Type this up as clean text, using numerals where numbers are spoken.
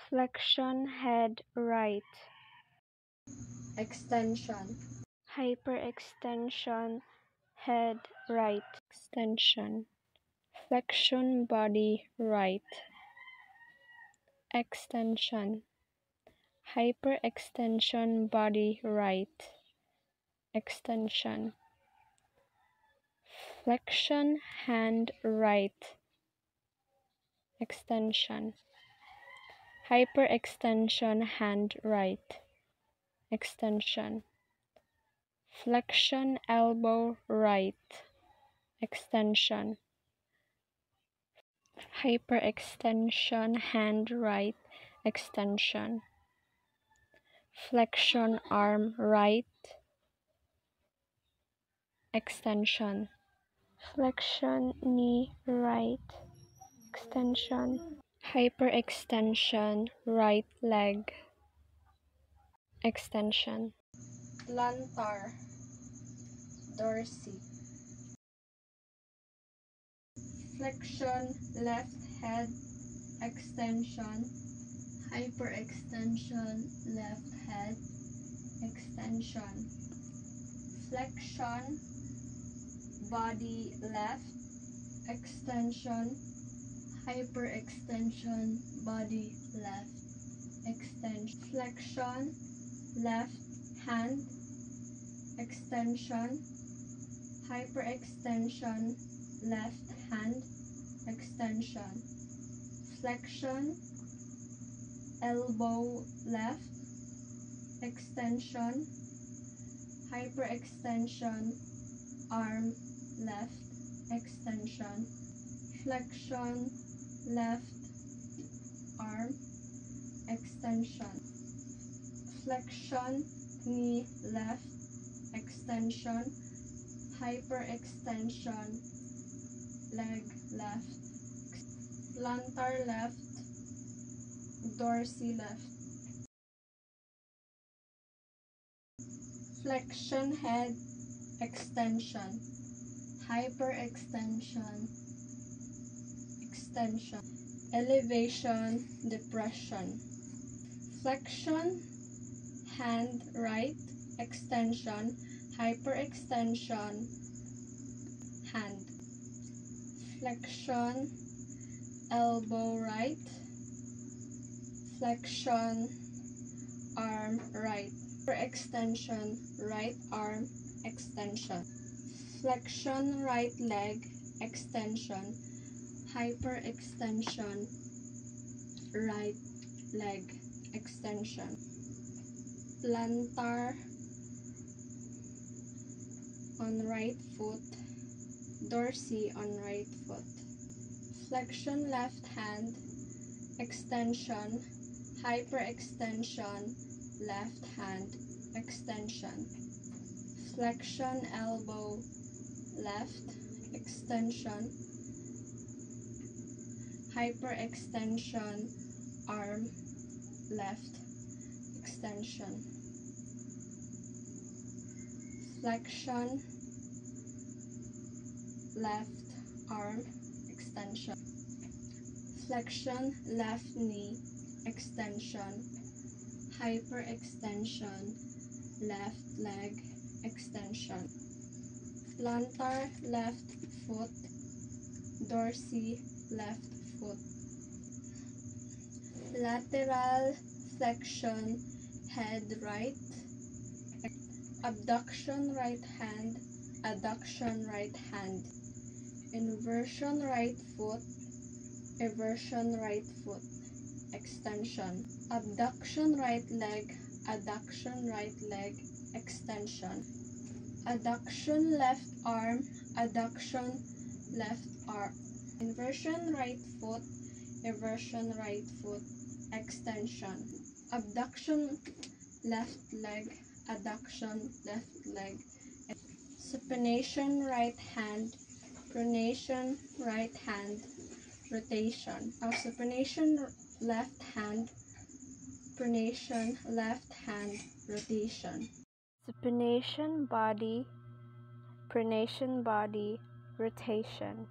Flexion head right. Extension. Hyperextension head right. Extension. Flexion body right. Extension. Hyperextension body right. Extension. Flexion hand right. Extension. Hyperextension hand right. Extension. Flexion elbow right. Extension. Hyperextension hand right. Extension. Flexion arm right. Extension. Flexion knee right. Extension. Hyperextension right leg. Extension. Plantar. Dorsey. Flexion left head. Extension. Hyperextension left head. Extension. Flexion body left. Extension. Hyperextension body left. Extension. Flexion left hand. Extension. Hyperextension left hand. Extension. Flexion elbow left. Extension. Hyperextension arm left. Extension. Flexion left arm. Extension. Flexion knee left. Extension. Hyperextension leg left. Plantar left. Dorsey left. Flexion head. Extension. Hyperextension. Extension. Elevation. Depression. Flexion hand right. Extension. Hyperextension hand. Flexion elbow right. Flexion arm right. Hyperextension right arm extension. Flexion right leg extension. Hyperextension right leg extension. Plantar on right foot. Dorsey on right foot. Flexion left hand. Extension. Hyperextension left hand. Extension. Flexion elbow left. Extension. Hyperextension arm left. Extension. Flexion left arm extension. Flexion left knee extension. Hyperextension left leg extension. Plantar left foot. Dorsey left foot. Lateral flexion head right. Abduction right hand. Adduction right hand. Inversion right foot. Eversion right foot. Extension. Abduction right leg. Adduction right leg. Extension. Adduction left arm. Adduction left arm. Inversion right foot. Eversion right foot. Extension. Abduction left leg. Adduction left leg. Supination right hand. Pronation right hand. Rotation. Supination left hand. Pronation left hand. Rotation. Supination body. Pronation body. rotation,